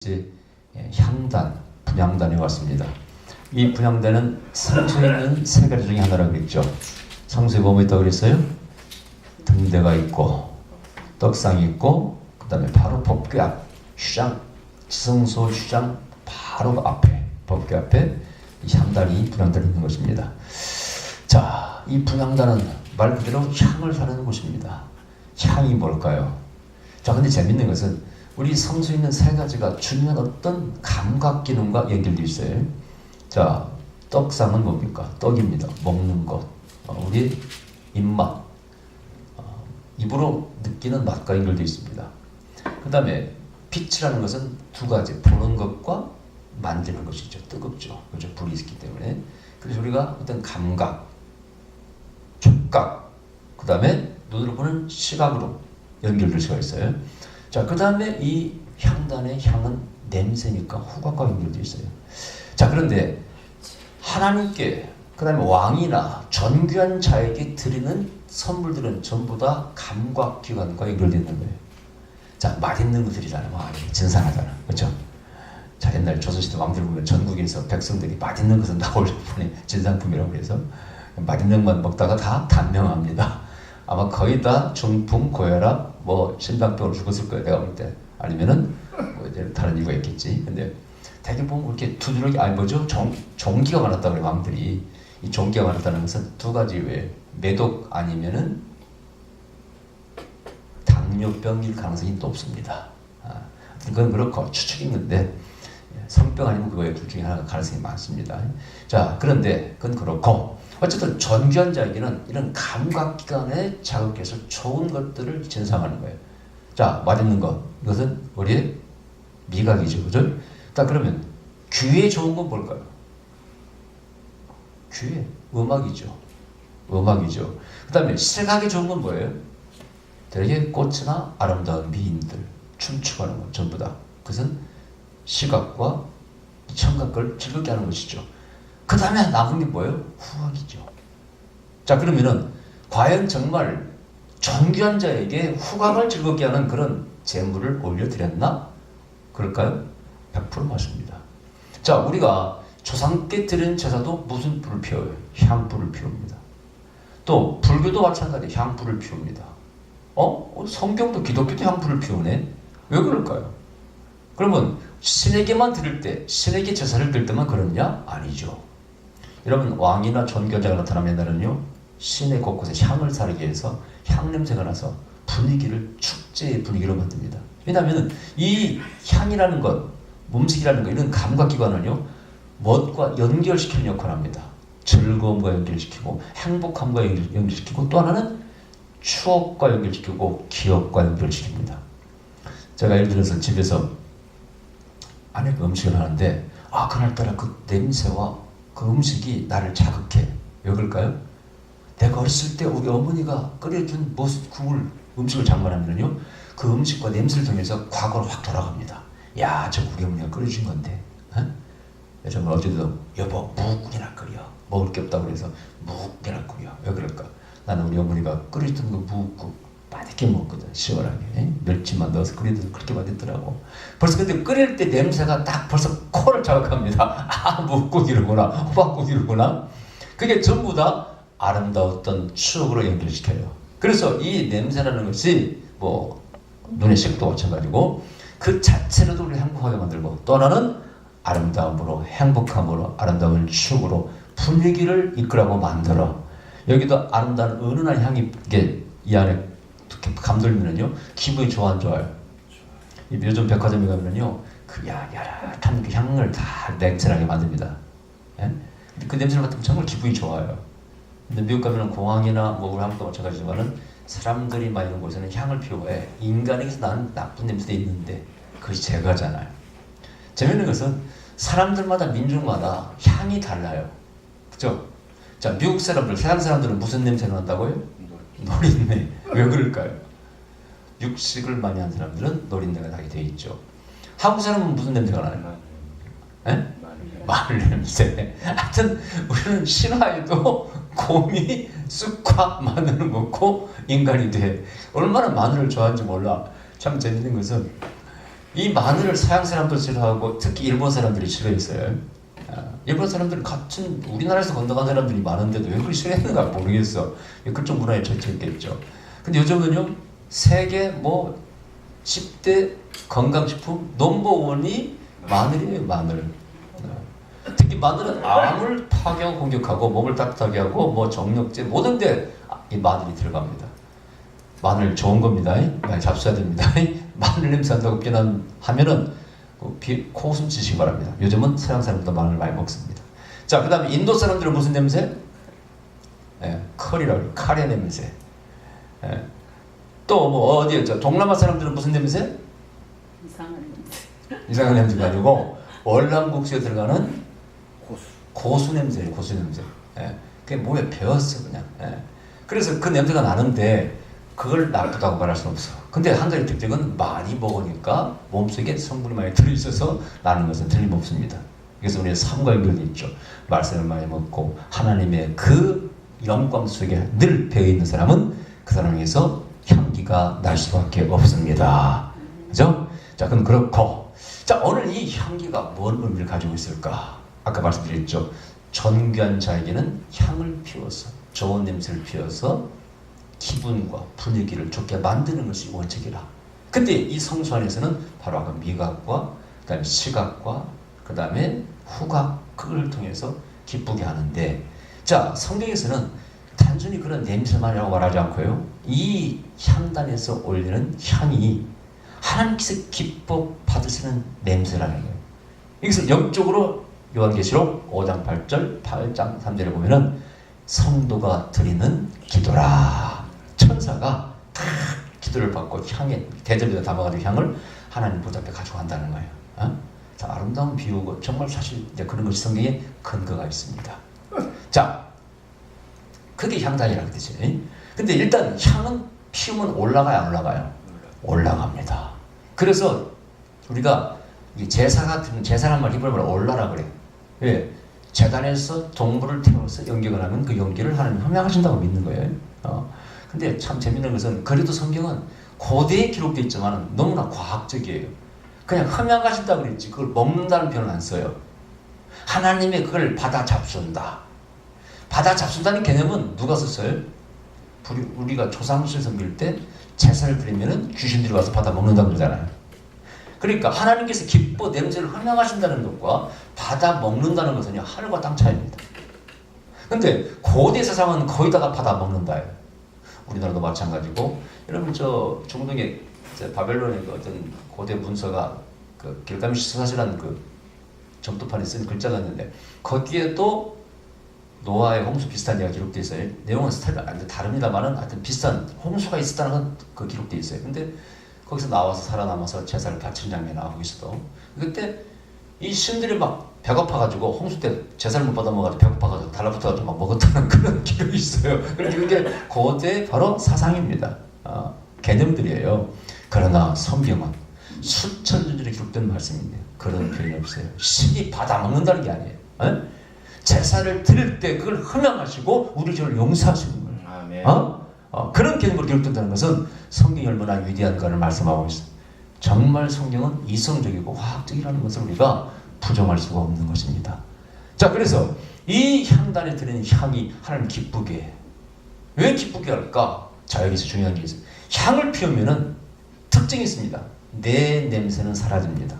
이제 향단, 분향단에 왔습니다. 이 분향단은 성소에 있는 세 가지 중에 하나라고 그랬죠. 성소에 뭐뭐 있다고 그랬어요? 등대가 있고 떡상이 있고 그 다음에 바로 법궤 앞 휴장, 지성소 휴장 바로 앞에 법궤 앞에 이 향단이 분향단이 있는 것입니다. 자, 이 분향단은 말 그대로 향을 사는 곳입니다. 향이 뭘까요? 자, 근데 재밌는 것은 우리 성소에 있는 세 가지가 중요한 어떤 감각 기능과 연결되어 있어요. 자, 떡상은 뭡니까? 떡입니다. 먹는 것. 우리 입맛. 입으로 느끼는 맛과 연결되어 있습니다. 그 다음에 빛이라는 것은 두 가지. 보는 것과 만지는 것이죠. 뜨겁죠. 그렇죠? 불이 있기 때문에. 그래서 우리가 어떤 감각, 촉각, 그 다음에 눈으로 보는 시각으로 연결될 수가 있어요. 자, 그 다음에 이 향단의 향은 냄새니까 후각과 연결되어 있어요. 자, 그런데 하나님께, 그 다음에 왕이나 존귀한 자에게 드리는 선물들은 전부 다 감각기관과 연결되어 있는 거예요. 자, 맛있는 것들이잖아요. 진상하잖아. 그렇죠? 자, 옛날 조선시대 왕들 보면 전국에서 백성들이 맛있는 것은 나올 뿐이 진상품이라고 해서 맛있는 것만 먹다가 다 단명합니다. 아마 거의 다 중풍, 고혈압, 심장병으로 죽었을 거예요. 내가 볼 때. 아니면은 이제 다른 이유가 있겠지. 근데 대개 보면 이렇게 두드러기, 종기가 많았다 그래 왕들이. 이 종기가 많았다는 것은 두 가지 외에 매독 아니면은 당뇨병일 가능성이 높습니다. 그건 그렇고 추측인데 성병 아니면 그거에 둘 중에 하나가 가능성이 많습니다. 자, 그런데 그건 그렇고. 어쨌든 존귀한 자에게는 이런 감각기관에 자극해서 좋은 것들을 진상하는 거예요. 자, 맛있는 것. 이것은 우리의 미각이죠. 그죠? 자, 그러면 귀에 좋은 건 뭘까요? 귀에 음악이죠. 음악이죠. 그 다음에 시각에 좋은 건 뭐예요? 되게 꽃이나 아름다운 미인들, 춤추고 하는 것 전부 다. 그것은 시각과 청각을 즐겁게 하는 것이죠. 그 다음에 남은 게 뭐예요? 후각이죠. 자, 그러면은 과연 정말 존귀한 자에게 후각을 즐겁게 하는 그런 제물을 올려드렸나? 그럴까요? 100% 맞습니다. 자, 우리가 조상께 드리는 제사도 무슨 불을 피워요? 향불을 피웁니다. 또 불교도 마찬가지 향불을 피웁니다. 성경도 기독교도 향불을 피우네? 왜 그럴까요? 그러면 신에게만 드릴 때, 신에게 제사를 드릴 때만 그러냐? 아니죠. 여러분, 왕이나 존귀자가 나타나면 날은요, 시내 곳곳에 향을 사르게 해서 향 냄새가 나서 분위기를, 축제의 분위기로 만듭니다. 왜냐하면 이 향이라는 것, 음식이라는 것, 이런 감각기관을요, 멋과 연결시키는 역할을 합니다. 즐거움과 연결시키고 행복함과 연결시키고 또 하나는 추억과 연결시키고 기억과 연결시킵니다. 제가 예를 들어서 집에서 아내가 음식을 하는데 그날따라 그 냄새와 그 음식이 나를 자극해. 왜 그럴까요? 내가 어렸을 때 우리 어머니가 끓여준 국을, 음식을 장만하면요, 그 음식과 냄새를 통해서 과거로 확 돌아갑니다. 야, 저 우리 어머니가 끓여준 건데. 정말 어제도 여보 묵국이나 끓여. 먹을 게 없다고 그래서 묵국이나 끓여. 왜 그럴까? 나는 우리 어머니가 끓여준 그 묵국 맛있게 먹거든. 시원하게 멸치만 넣어서 끓여도 그렇게 맛있더라고. 벌써 근데 끓일 때 냄새가 딱 벌써 코를 자극합니다. 묵국이로구나, 호박국이로구나. 그게 전부 다 아름다웠던 추억으로 연결시켜요. 그래서 이 냄새라는 것이 눈의 색도 마찬가지고 그 자체로도 우리를 행복하게 만들고 또 하나는 아름다움으로, 행복함으로, 아름다운 추억으로 분위기를 이끌라고 만들어. 여기도 아름다운 은은한 향이 이 안에 감돌면은요, 기분이 좋아 안 좋아요? 요즘 백화점에 가면은요, 그 야릇한 그 향을 다 냄새나게 만듭니다. 예? 그 냄새를 맡으면 정말 기분이 좋아요. 근데 미국 가면은 공항이나 우리 한국도 마찬가지지만은 사람들이 많이 있는 곳에는 향을 피워해. 인간에게서 나는 나쁜 냄새도 있는데 그것이 제거잖아요. 재밌는 것은 사람들마다 민족마다 향이 달라요. 그죠? 자, 미국 사람들, 서양 사람들은 무슨 냄새가 난다고요? 노린내. 왜 그럴까요? 육식을 많이 한 사람들은 노린내가 나게 돼 있죠. 한국 사람은 무슨 냄새가 나요? 마늘 냄새. 하여튼 우리는 신화에도 곰이 쑥과 마늘을 먹고 인간이 돼. 얼마나 마늘을 좋아하는지 몰라. 참 재밌는 것은 이 마늘을 서양 사람들 싫어하고 특히 일본 사람들이 싫어했어요. 일본 사람들은 같은 우리나라에서 건너간 사람들이 많은데도 왜 그걸 싫어했는가 모르겠어. 그쪽 문화에 젖혀있겠죠. 근데 요즘은요, 세계 10대 건강식품 넘버원이 마늘이에요, 마늘. 특히 마늘은 암을 파괴하고 공격하고 몸을 따뜻하게 하고 정력제 모든데 이 마늘이 들어갑니다. 마늘 좋은 겁니다. 많이 잡숴야 됩니다. 마늘 냄새 난다고 비난하면은 코웃음 치시기 바랍니다. 요즘은 서양 사람들도 마늘 많이 먹습니다. 자, 그 다음에 인도 사람들은 무슨 냄새? 커리라고 카레 냄새. 또 어디였죠? 동남아 사람들은 무슨 냄새? 이상한 냄새. 이상한 냄새가 아니고 월남국수에 들어가는 고수 냄새예요. 고수 냄새. 그게 몸에 배었어 그냥. 그래서 그 냄새가 나는데 그걸 나쁘다고 말할 수는 없어. 근데 한 가지 특징은 많이 먹으니까 몸속에 성분이 많이 들어있어서 나는 것은 틀림없습니다. 그래서 우리의 삶과 연결되어 있죠. 말씀을 많이 먹고 하나님의 그 영광 속에 늘 배어있는 사람은 그 사람에게서 향기가 날 수밖에 없습니다. 그죠? 자, 그럼 그렇고, 자, 오늘 이 향기가 뭔 의미를 가지고 있을까? 아까 말씀드렸죠. 존귀한 자에게는 향을 피워서, 좋은 냄새를 피워서 기분과 분위기를 좋게 만드는 것이 원칙이라. 근데 이 성수 안에서는 바로 아까 미각과 그 다음에 시각과 그 다음에 후각, 그걸 통해서 기쁘게 하는데, 자, 성경에서는 단순히 그런 냄새만이라고 말하지 않고요, 이 향단에서 올리는 향이 하나님께서 기뻐 받으시는 냄새라는 거예요. 여기서 영적으로 요한계시록 5장 8절, 8장 3절에 보면은 성도가 드리는 기도라. 천사가 다 기도를 받고 향에 대접에다 담아가지고 향을 하나님 보좌 앞에 가지고 간다는 거예요. 자, 아름다운 비유고 정말 사실 이제 그런 것이 성경에 근거가 있습니다. 자, 그게 향단이라는 뜻이에요. 근데 일단 향은 피우면 올라가요, 안 올라가요? 올라갑니다. 그래서 우리가 제사 같은 제사란 말 히브리어로 올라라 그래. 왜? 제단에서 동물을 태워서 연기가 나면 그 연기를 하나님 흠양하신다고 믿는 거예요. 근데 참 재밌는 것은 그래도 성경은 고대에 기록되어 있지만 너무나 과학적이에요. 그냥 흠양하신다고 그랬지 그걸 먹는다는 표현은 안 써요. 하나님이 그걸 받아 잡순다. 받아 잡순다는 개념은 누가 썼어요? 우리가 조상실 섬길 때 제사를 드리면은 귀신들이 와서 받아 먹는다고 그러잖아요. 그러니까 하나님께서 기뻐 냄새를 흠양하신다는 것과 받아 먹는다는 것은 하늘과 땅 차이입니다. 근데 고대 세상은 거의 다가 받아 먹는다예요. 우리나라도 마찬가지고. 여러분 저 중동의 바벨론의 그 어떤 고대 문서가 그 길가메시 서사시라는 그 점토판에 쓴 글자가 있는데 거기에 또 노아의 홍수 비슷한 얘기가 기록되어 있어요. 내용은 스타일이 완전 다릅니다만은 하여튼 비슷한 홍수가 있었다는 건 그 기록되어 있어요. 근데 거기서 나와서 살아남아서 제사를 바치는 장면이 나오고 있어도 그때 이 신들이 막 배고파가지고 홍수 때 제사를 못 받아 먹어가지고 배고파가지고 달라붙어가지고 막 먹었다는 그런 기록이 있어요. 그러니까 그게 고대 바로 사상입니다. 개념들이에요. 그러나 성경은 수천 년 전에 기록된 말씀인데 그런 표현이 없어요. 신이 받아 먹는다는 게 아니에요. 제사를 드릴 때 그걸 흠양하시고 우리 죄를 용서하시는 거예요. 아멘. 그런 개념으로 기록된다는 것은 성경이 얼마나 위대한가를 말씀하고 있어요. 정말 성경은 이성적이고 화학적이라는 것을 우리가 부정할 수가 없는 것입니다. 자, 그래서 이 향단에 드리는 향이 하나님 기쁘게 해요. 왜 기쁘게 할까? 자, 여기서 중요한 게 있어요. 향을 피우면은 특징이 있습니다. 내 냄새는 사라집니다.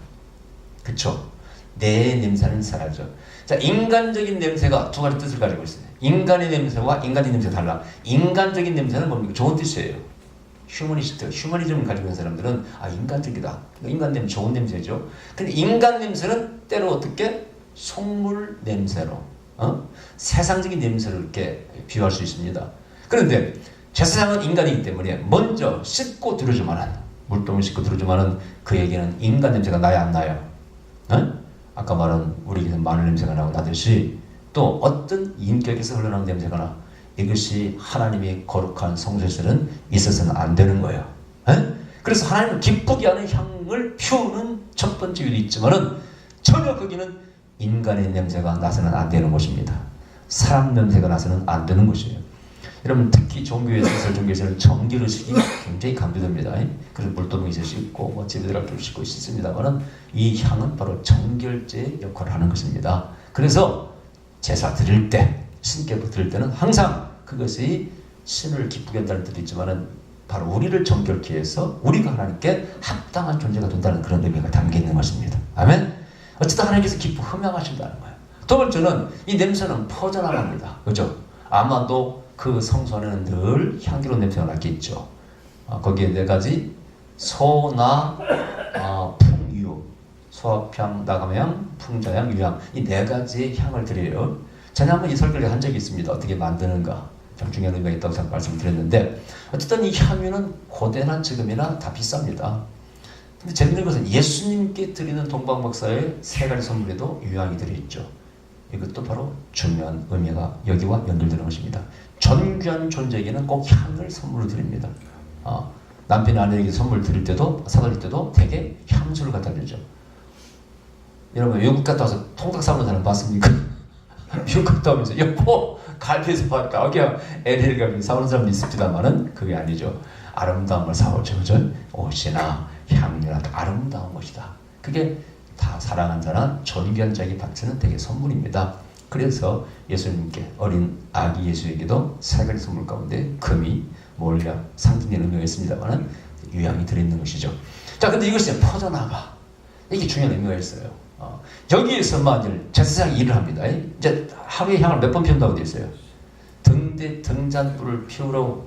그쵸? 내 냄새는 사라져. 자, 인간적인 냄새가 두 가지 뜻을 가지고 있어요. 인간의 냄새와 인간의 냄새가 달라. 인간적인 냄새는 뭡니까? 좋은 뜻이에요. 휴머니즘을 가지고 있는 사람들은 인간적이다. 인간 냄새 좋은 냄새죠. 근데 인간 냄새는 때로 어떻게? 속물 냄새로, 세상적인 냄새로 이렇게 비유할 수 있습니다. 그런데 제사장은 인간이기 때문에 먼저 씻고 들어주만한 물동을 씻고 들어주만은 그에게는 인간 냄새가 나야 안 나요? 아까 말한 우리에게는 마늘 냄새가 나고 나듯이 또 어떤 인격에서 흘러나오는 냄새가 나. 이것이 하나님의 거룩한 성소에서는 있어서는 안 되는 거예요. 그래서 하나님을 기쁘게 하는 향을 피우는 첫 번째 일이 있지만은 전혀 거기는 인간의 냄새가 나서는 안 되는 것입니다. 사람 냄새가 나서는 안 되는 것이에요. 여러분 특히 종교에서 종교에서는 정기의식이 굉장히 강조됩니다. 그래서 물도무에서 씻고 뭐 집에 들어갈 때 씻고 씻습니다만은 이 향은 바로 정결제 역할을 하는 것입니다. 그래서 제사 드릴 때, 신께 드릴 때는 항상 그것이 신을 기쁘게 한다는 뜻도 있지만은 바로 우리를 정결케 해서 우리가 하나님께 합당한 존재가 된다는 그런 의미가 담겨 있는 것입니다. 아멘. 어쨌든 하나님께서 기쁘 흠양하신다는 거예요. 두 번째는 이 냄새는 퍼져나갑니다. 그죠? 아마도 그 성소 안에는 늘 향기로운 냄새가 났겠죠. 거기에 네 가지 소나 풍유, 소합향, 나감향, 풍자향, 유향 이 네 가지의 향을 드려요. 전에 한번 이 설교를 한 적이 있습니다. 어떻게 만드는가 중요한 의미가 있다고 말씀드렸는데 어쨌든 이 향유는 고대나 지금이나 다 비쌉니다. 근데 재밌는 것은 예수님께 드리는 동방박사의 세 가지 선물에도 유향이 들어있죠. 이것도 바로 중요한 의미가 여기와 연결되는 것입니다. 존귀한 존재에게는 꼭 향을 선물로 드립니다. 남편 아내에게 선물 드릴 때도 사드릴 때도 대개 향수를 갖다 드리죠. 여러분 외국 갔다 와서 통닭 사오는 사람 봤습니까? 미국 갔다 오면서 여보 갈비에서 봤다. 그냥 LA 가면 사오는 사람도 있습니다만은 그게 아니죠. 아름다움을 사오죠. 그죠? 옷이나 향유나 아름다운 것이다. 그게 다 사랑한 자나 존귀한 자에게 바치는 되게 선물입니다. 그래서 예수님께 어린 아기 예수에게도 세 가지 선물 가운데 금이, 몰약, 상징적인 의미가 있습니다만은 유향이 들어있는 것이죠. 자, 근데 이것이 퍼져나가. 이게 중요한 의미가 있어요. 여기에서 만일 제사장이 일을 합니다. 이제 하루에 향을 몇 번 피운다고 되어 있어요. 등잔불을 피우러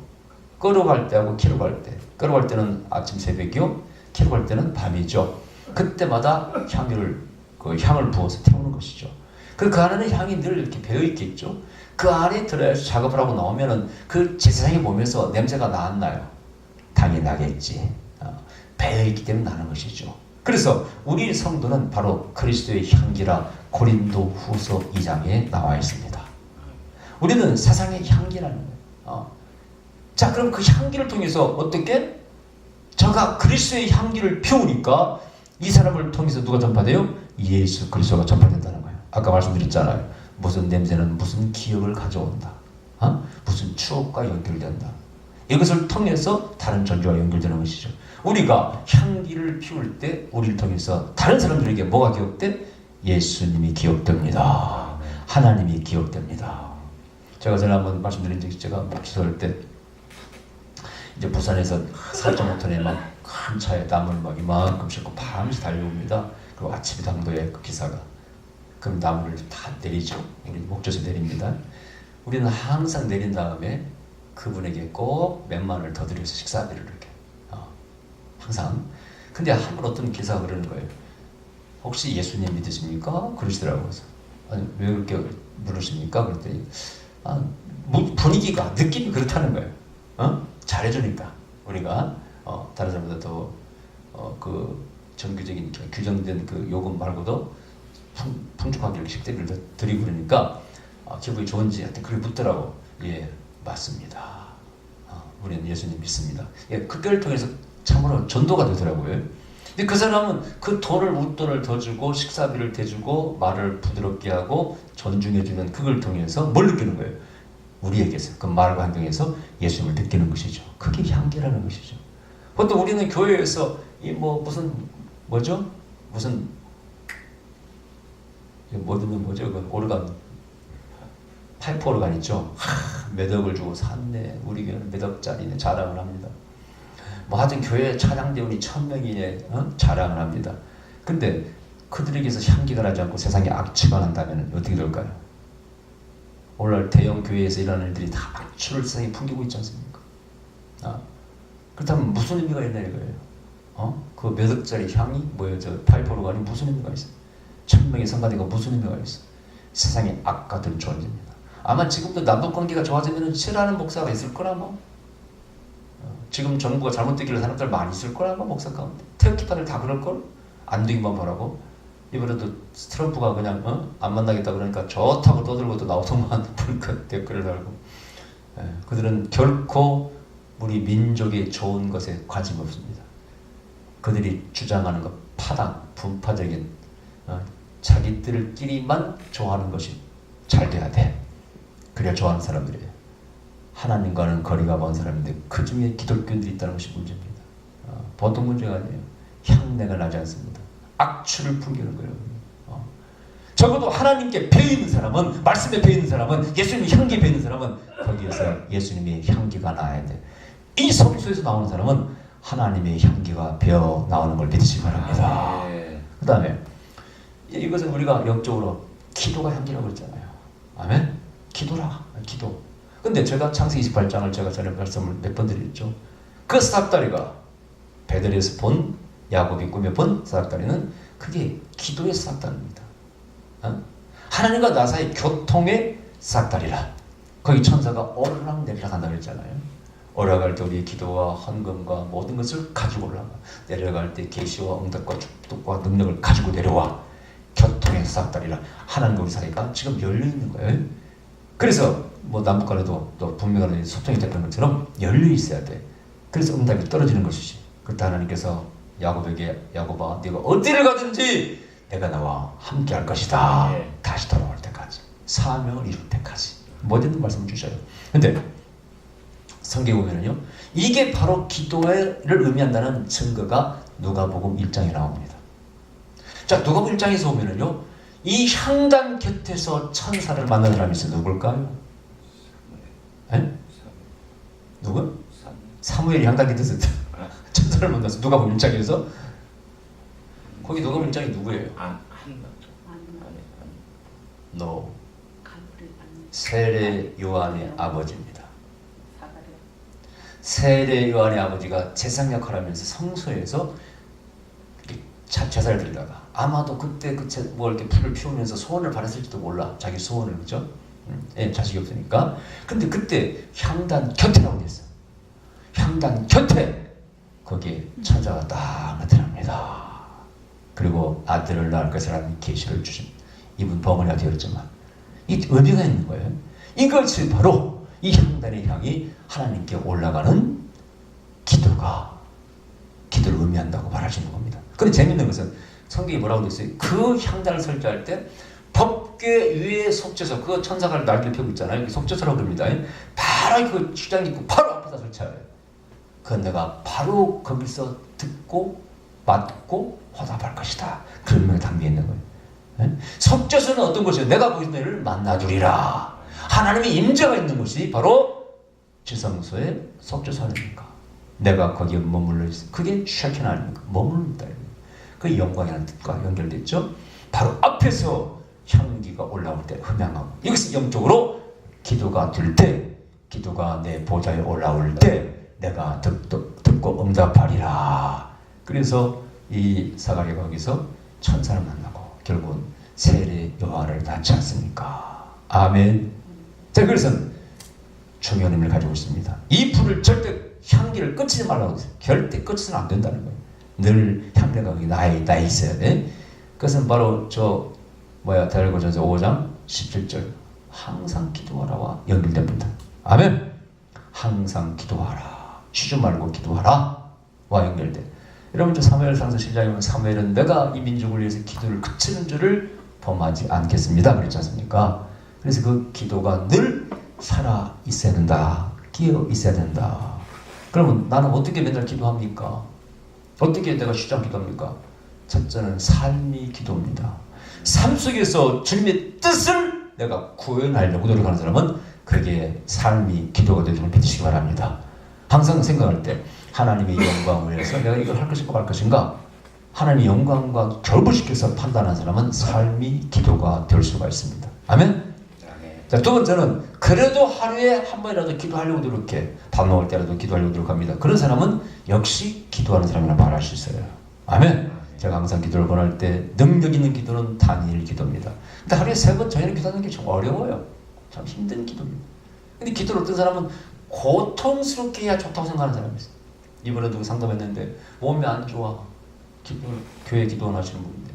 끌어갈 때하고 키러 갈 때. 끌어갈 때는 아침 새벽이요. 키러 갈 때는 밤이죠. 그때마다 향을 부어서 태우는 것이죠. 그 안에는 향이 늘 이렇게 배어 있겠죠. 그 안에 들어야서 작업을 하고 나오면은 그 제사장이 보면서 냄새가 나왔나요? 당연히 나겠지. 배어 있기 때문에 나는 것이죠. 그래서 우리 성도는 바로 그리스도의 향기라 고린도 후서 2장에 나와 있습니다. 우리는 세상의 향기라는 거예요. 자, 그럼 그 향기를 통해서 어떻게? 저가 그리스도의 향기를 피우니까 이 사람을 통해서 누가 전파돼요? 예수 그리스도가 전파된다는 거예요. 아까 말씀드렸잖아요. 무슨 냄새는 무슨 기억을 가져온다. 무슨 추억과 연결된다. 이것을 통해서 다른 존재와 연결되는 것이죠. 우리가 향기를 피울 때 우리를 통해서 다른 사람들에게 뭐가 기억돼? 예수님이 기억됩니다. 하나님이 기억됩니다. 제가 전에 한번 말씀드린 적이 제가 기도할 때 이제 부산에서 4.5톤의 막 큰 차에 나무를 막 이만큼 싣고 밤새 달려옵니다. 그리고 아침에 당도에 그 기사가 그럼 나무를 다 내리죠. 우리 목젖에 내립니다. 우리는 항상 내린 다음에 그분에게 꼭 몇만 원을 더 드려서 식사비를 이렇게 항상. 근데 한 번 어떤 기사가 그러는 거예요. 혹시 예수님 믿으십니까? 그러시더라고요. 아니 왜 그렇게 물으십니까? 그랬더니 분위기가 느낌이 그렇다는 거예요. 잘해주니까 우리가 다른 사람보다 더 그 정규적인 규정된 그 요금 말고도 풍족하게 식대를 드리고 그러니까 기분이 좋은지 하여튼 그렇게 묻더라고. 예, 맞습니다. 우리는 예수님 믿습니다. 예, 그 교를 통해서 참으로 전도가 되더라고요. 근데 그 사람은 그 웃돈을 더 주고 식사비를 대주고 말을 부드럽게 하고 존중해주는 그걸 통해서 뭘 느끼는 거예요? 우리에게서 그 말과 행동에서 예수님을 느끼는 것이죠. 그게 향기라는 것이죠. 보통 우리는 교회에서 이 뭐죠? 무슨 그 오르간 파이프 오르간 있죠. 몇 억을 주고 샀네. 우리 교회는 몇 억짜리네. 자랑을 합니다. 뭐 하여튼 교회 찬양대원이 1000명이네. 자랑을 합니다. 근데 그들에게서 향기가 나지 않고 세상에 악취가 난다면 어떻게 될까요? 오늘 대형 교회에서 일하는 일들이 다 악취를 세상에 풍기고 있지 않습니까? 그렇다면 무슨 의미가 있나 이거예요. 그 몇 억짜리 향이 뭐예요? 저 파이프 오르간이 무슨 의미가 있어요? 1000명의 성가대가 무슨 의미가 있어요? 세상에 악 같은 존재입니다. 아마 지금도 남북관계가 좋아지면 싫어하는 목사가 있을 거라 뭐. 지금 정부가 잘못되기를 사람들 많이 있을 거라 뭐 목사 가운데. 태극기파들 다 그럴 걸? 안 되기만 바라고. 이번에도 트럼프가 그냥 안 만나겠다 그러니까 좋다고 떠들고 또 나오더만 불컷 댓글을 달고. 그들은 결코 우리 민족의 좋은 것에 관심 없습니다. 그들이 주장하는 것 파당, 분파적인 자기들끼리만 좋아하는 것이 잘 돼야 돼. 그래야 좋아하는 사람들이에요. 하나님과는 거리가 먼 사람인데 그 중에 기독교인들이 있다는 것이 문제입니다. 보통 문제가 아니에요. 향내가 나지 않습니다. 악취를 풍기는 거예요. 적어도 하나님께 배이는 사람은, 말씀에 배이는 사람은, 예수님의 향기에 배이는 사람은 거기에서 예수님의 향기가 나야 돼. 이 성소에서 나오는 사람은 하나님의 향기가 배어 나오는 걸 믿으시기 바랍니다. 그 다음에 이것은 우리가 영적으로 기도가 향기라고 했잖아요. 아멘? 기도라. 기도. 근데 제가 창세기 28장을 제가 전에 말씀을 몇 번 드렸죠. 그 사닥다리가 베델에서 본, 야곱이 꿈에 본 사닥다리는 그게 기도의 사닥다리입니다. 하나님과 나 사이 교통의 사닥다리라. 거기 천사가 오르락 내리락 한다고 했잖아요. 올라갈 때 우리의 기도와 헌금과 모든 것을 가지고 올라가. 내려갈 때 계시와 응답과 축복과 능력을 가지고 내려와. 교통의 사닥다리라. 하나님과 우리 사이가 지금 열려있는 거예요. 그래서 뭐 남북 간에도 또 분명한 소통이 되는 것처럼 열려 있어야 돼. 그래서 응답이 떨어지는 것이지. 그때 하나님께서 야곱에게, 야곱아 네가 어디를 가든지 내가 나와 함께 할 것이다. 다시 돌아올 때까지, 사명을 이룰 때까지 뭐든 말씀을 주셔요. 근데 성경에 보면은요, 이게 바로 기도를 의미한다는 증거가 누가복음 1장에 나옵니다. 자, 누가복음 1장에서 보면은요, 이 향단 곁에서 천사를 만난 사람이 있어요. 누굴까요? 에? 누구? 사무엘이 향단 곁에서 천사를 만났어. 누가복음 1장에서. 거기 누가복음 1장이 누구예요? No. 세례 요한의 아버지입니다. 세례 요한의 아버지가 제상 역할을 하면서 성소에서 제사를 드리다가 아마도 그때 뭐 이렇게 불을 피우면서 소원을 바랬을지도 몰라. 자기 소원을, 그죠? 자식이 없으니까. 근데 그때 향단 곁에라고 됐어. 향단 곁에 거기에 천사가 딱 나타납니다. 그리고 아들을 낳을 것이라는 계시를 주신, 이분 버머니가 되었지만 이 의미가 있는 거예요. 이것이 바로 이 향단의 향이 하나님께 올라가는 기도를 의미한다고 말하시는 겁니다. 그런데 재밌는 것은 성경이 뭐라고 되어 있어요? 그 향단을 설계할 때 법궤 위에 속죄소, 그 천사가 날개를 펴고 있잖아요. 속죄소라고 합니다. 바로 그 주장 있고 바로 앞에다 설치해요. 그건 내가 바로 거기서 듣고 맞고 화답할 것이다. 그런 의미가 담겨 있는 거예요. 속죄소는 어떤 것이에요? 내가 거기서 너를 만나주리라. 하나님의 임재가 있는 곳이 바로 지성소의 속죄소 아닙니까? 내가 거기에 머물러 있어. 그게 샤켄 아닙니까? 머무른다. 그 영광이라는 뜻과 연결되어 있죠. 바로 앞에서 향기가 올라올 때 흠양하고, 여기서 영적으로 기도가 될 때, 기도가 내 보좌에 올라올 때 내가 듣고 응답하리라. 그래서 이 사가랴가 거기서 천사를 만나고 결국은 세례 요한을 낳지 않습니까? 아멘. 자, 그래서 중요한 의미를 가지고 있습니다. 이 불을 절대 향기를 끄치지 말라고 했어요. 절대 끄치면 안 된다는 거예요. 늘 향내가 거기 나 있어야 돼. 그것은 바로 데살로니가전서 5장 17절 항상 기도하라와 연결됩니다. 아멘. 항상 기도하라. 쉬지 말고 기도하라 와 연결돼. 여러분, 저 사무엘상서 7장에 보면 사무엘은 내가 이 민족을 위해서 기도를 그치는 줄을 범하지 않겠습니다 그랬지 않습니까? 그래서 그 기도가 늘 살아 있어야 된다. 끼어 있어야 된다. 그러면 나는 어떻게 맨날 기도합니까? 어떻게 내가 쉬지 않고 기도합니까? 첫째는 삶이 기도입니다. 삶 속에서 주님의 뜻을 내가 구현하려고 노력하는 사람은 그게 삶이 기도가 되는 걸 믿으시기 바랍니다. 항상 생각할 때 하나님의 영광을 위해서 내가 이걸 할 것인가 말 것인가, 하나님의 영광과 결부시켜서 판단하는 사람은 삶이 기도가 될 수가 있습니다. 아멘? 자, 두 번째는 그래도 하루에 한 번이라도 기도하려고 노력해. 밥 먹을 때라도 기도하려고 노력합니다. 그런 사람은 역시 기도하는 사람이라고 말할 수 있어요. 아멘? 제가 항상 기도를 권할 때 능력 있는 기도는 단일 기도입니다. 근데 하루에 3번 저녁에 기도하는 게 좀 어려워요. 참 힘든 기도입니다. 근데 기도를 어떤 사람은 고통스럽게 해야 좋다고 생각하는 사람이 있어요. 이번에 누구 상담했는데 몸이 안 좋아. 교회 기도원 하시는 분인데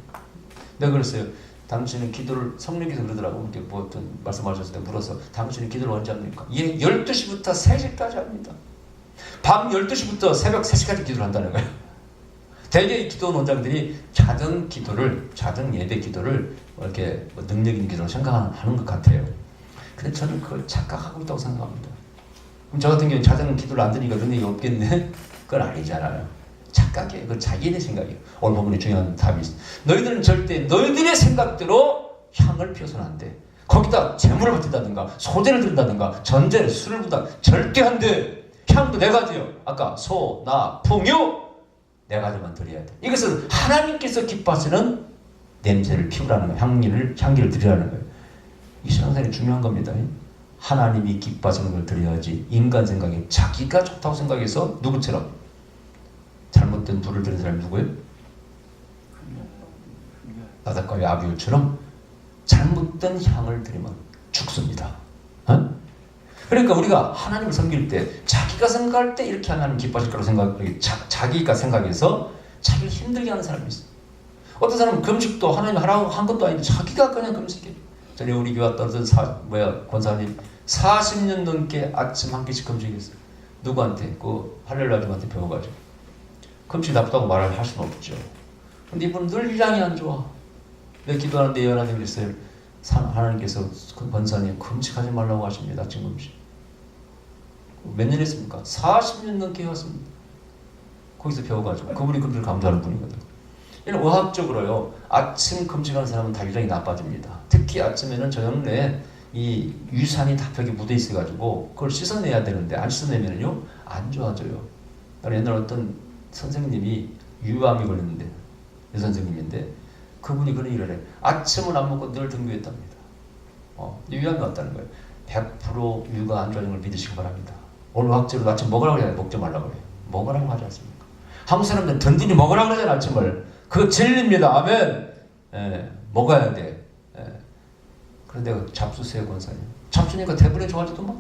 내가 그랬어요. 당신은 기도를, 성령께서 그러더라고. 이렇게 뭐 어떤 말씀하셨을 때 물어서 당신은 기도를 언제 합니까? 예, 12시부터 3시까지 합니다. 밤 12시부터 새벽 3시까지 기도를 한다는 거예요. 대개 이 기도원 원장들이 자정 예배 기도를 이렇게 능력 있는 기도로 생각하는 것 같아요. 근데 저는 그걸 착각하고 있다고 생각합니다. 저 같은 경우는 자정 기도를 안 드리니까 그런 얘기 없겠네? 그건 아니잖아요. 착각이에요. 그건 자기네 생각이에요. 오늘 본문에 중요한 답이 있어. 너희들은 절대 너희들의 생각대로 향을 피워서는 안 돼. 거기다 재물을 바친다든가 소재를 든다든가 전제를 술을 부다 절대 안 돼. 향도 네 가지요. 아까 소, 나, 풍유 네 가지만 드려야 돼. 이것은 하나님께서 기뻐하시는 냄새를 피우라는 거예요. 향기를 드리라는 거예요. 이 신앙생활이 중요한 겁니다. 하나님이 기뻐하시는 걸 드려야지. 인간 생각에 자기가 좋다고 생각해서 누구처럼 잘못된 불을 들은 사람이 누구예요? 나닷가의 아비후처럼 잘못된 향을 드리면 죽습니다. 어? 그러니까 우리가 하나님을 섬길 때 자기가 생각할 때 이렇게 하나님 기뻐하실 거라고 생각하고 자기가 생각해서 자기를 힘들게 하는 사람이 있어요. 어떤 사람은 금식도 하나님 하라고 한 것도 아닌데 자기가 그냥 금식해. 전에 우리 교회 왔다 어떤 권사님 40년 넘게 아침 한 끼씩 금식했어요. 누구한테? 그 할렐루야님한테 배워가지고. 금식 나쁘다고 말을 할 수는 없죠. 근데 이분은 늘 위장이 안 좋아. 내가 기도하는데 하나님 그랬어요. 하나님께서 그 권사님 금식하지 말라고 하십니다. 아침 금식. 몇 년 했습니까? 40년 넘게 해왔습니다. 거기서 배워가지고 그분이 금식을 강조하는 분이거든. 이런 의학적으로요. 아침 금식하는 사람은 다 위장이 나빠집니다. 특히 아침에는 저녁 내에 이 유산이 다 벽에 묻어 있어가지고 그걸 씻어내야 되는데 안 씻어내면요 안 좋아져요. 옛날 어떤 선생님이 유암이 걸렸는데 유 선생님인데 그분이 그런 일을 해. 아침을 안 먹고 늘 등교했답니다. 유암이 왔다는 거예요. 100% 유가 안 좋아지는 걸 믿으시기 바랍니다. 오늘 학제로 아침 먹으라고 해야 먹지 말라고 그래요. 먹으라고 하지 않습니까? 한국 사람들은 든든히 먹으라고 그러잖아요. 아침을. 그거 진리입니다. 아멘. 먹어야 돼. 그런데 잡수세요 권사님. 잡수니까 대부분이 좋아지더만.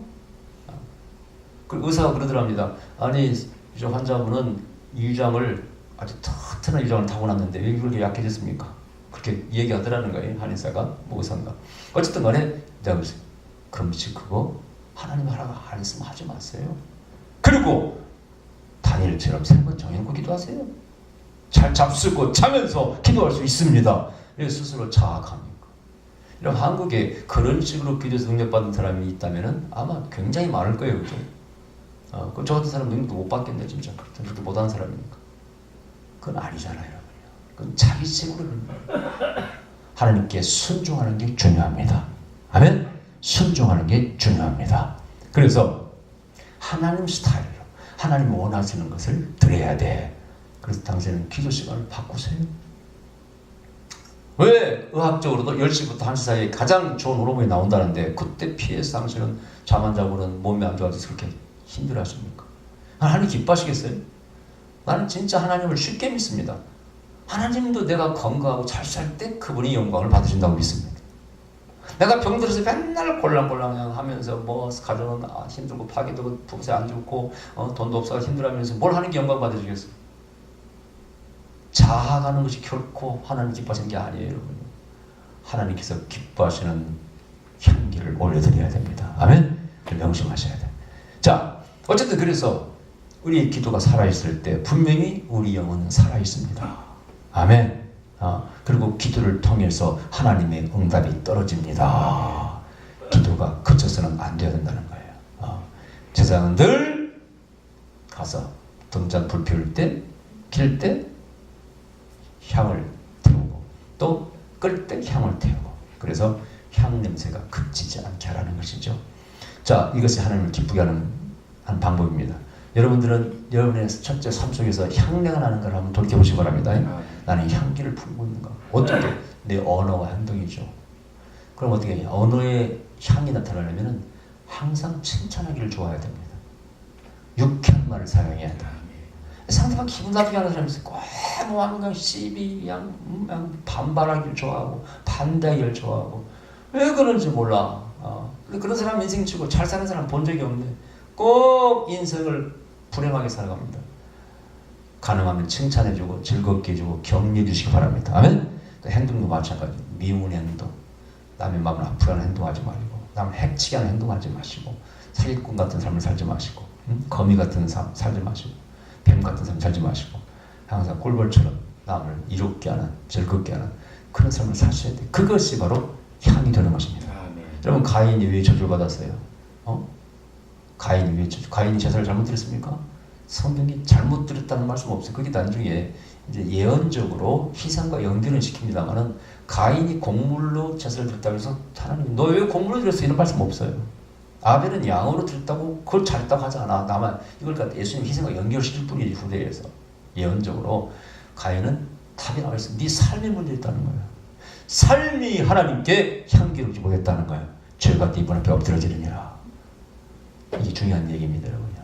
그 의사가 그러더랍니다. 아니 이 환자분은 유장을 아주 튼튼한 유장을 타고났는데 왜 그렇게 약해졌습니까? 그렇게 얘기하더라는 거예요. 한의사가 뭐 의사인가. 어쨌든 간에 내가 그랬어요. 금식 그거 하나님 하라고 안 했으면 하지 마세요. 그리고 다니엘처럼 3번 정해놓고 기도하세요. 잘 잡수고 자면서 기도할 수 있습니다. 이렇게 스스로 자학합니까? 이런 한국에 그런 식으로 기도해서 능력받은 사람이 있다면 아마 굉장히 많을 거예요. 그죠? 저 같은 사람 능력도 못 받겠네 진짜. 그렇게 못하는 사람이니까. 그건 아니잖아요. 여러분요. 그건 자기 식으로 하나님께 순종하는 게 중요합니다. 아멘? 순종하는 게 중요합니다. 그래서 하나님 스타일로 하나님 원하시는 것을 드려야 돼. 그래서 당신은 기도 시간을 바꾸세요. 왜 의학적으로도 10시부터 1시 사이에 가장 좋은 호르몬이 나온다는데 그때 피해서 당신은 잠 안 자고는 몸이 안 좋아져서 그렇게 힘들어 하십니까? 하나님 기뻐하시겠어요? 나는 진짜 하나님을 쉽게 믿습니다. 하나님도 내가 건강하고 잘 살 때 그분이 영광을 받으신다고 믿습니다. 내가 병들어서 맨날 꼴랑꼴랑 하면서 뭐 가정은 힘들고 파괴되고 부부세 안 좋고 돈도 없어서 힘들어하면서 뭘 하는 게 영광 받으시겠어요? 자아가는 것이 결코 하나님 기뻐하시는 게 아니에요, 여러분. 하나님께서 기뻐하시는 향기를 올려드려야 됩니다. 아멘? 명심하셔야 돼요. 자, 어쨌든 그래서 우리 기도가 살아있을 때 분명히 우리 영혼은 살아있습니다. 아멘. 그리고 기도를 통해서 하나님의 응답이 떨어집니다. 기도가 그쳐서는 안 돼야 된다는 거예요. 제사장은 늘 가서 등잔 불 피울 때, 길 때 향을 태우고 또 끌 때 향을 태우고 그래서 향 냄새가 그치지 않게 하라는 것이죠. 자, 이것이 하나님을 기쁘게 하는 한 방법입니다. 여러분들은 여러분의 첫째 삶 속에서 향내가 나는 걸 한번 돌이켜보시기 바랍니다. 나는 향기를 품고 있는가? 어떻게? 내 언어와 행동이죠. 그럼 어떻게 해요? 언어의 향이 나타나려면 항상 칭찬하기를 좋아해야 됩니다. 유쾌한 말을 사용해야 한다. 상대방 기분 나쁘게 하는 사람이 있어요. 뭐 그냥 시비, 그냥 반발하기를 좋아하고 반대하기를 좋아하고 왜 그런지 몰라. 근데 그런 사람 인생 치고 잘 사는 사람 본 적이 없네. 꼭 인생을 불행하게 살아갑니다. 가능하면 칭찬해주고 즐겁게 해주고 격려해주시기 바랍니다. 아멘? 행동도 마찬가지. 미운 행동, 남의 마음을 아프게 하는 행동하지 말고 남을 해치게 하는 행동하지 마시고 사기꾼 같은 삶을 살지 마시고 거미 같은 삶 살지 마시고 뱀 같은 삶 살지 마시고 항상 꿀벌처럼 남을 이롭게 하는 즐겁게 하는 그런 삶을 사셔야 돼요. 그것이 바로 향이 되는 것입니다. 여러분 가인이 왜 저주를 받았어요? 가인이 왜 가인이 제사를 잘못 드렸습니까? 성경이 잘못 드렸다는 말씀 없어요. 그게 나중에 이제 예언적으로 희생과 연결을 시킵니다만은 가인이 곡물로 제사를 드렸다고 해서 하나님 너 왜 곡물로 드렸어? 이런 말씀 없어요. 아벨은 양으로 드렸다고 그걸 잘했다고 하지 않아. 다만 이걸 갖다 예수님 희생과 연결시킬 뿐이지 후대에서. 예언적으로 가인은 답이 나와 있어. 네 삶에 문제 있다는 거예요. 삶이 하나님께 향기롭지 못했다는 거예요. 죄가 네 분 앞에 엎드러지느니라. 이게 중요한 얘기입니다, 여러분요.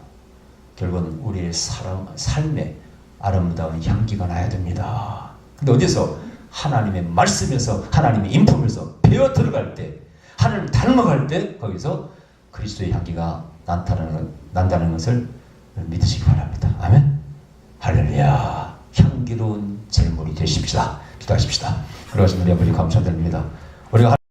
결국은 우리의 삶에 아름다운 향기가 나야 됩니다. 근데 어디서? 하나님의 말씀에서, 하나님의 인품에서 배워 들어갈 때, 하나님을 닮아갈 때 거기서 그리스도의 향기가 난다는 것을 믿으시기 바랍니다. 아멘. 할렐루야. 향기로운 제물이 되십시다. 기도하십시다. 그러신 우리 아버지 감사드립니다. 우리가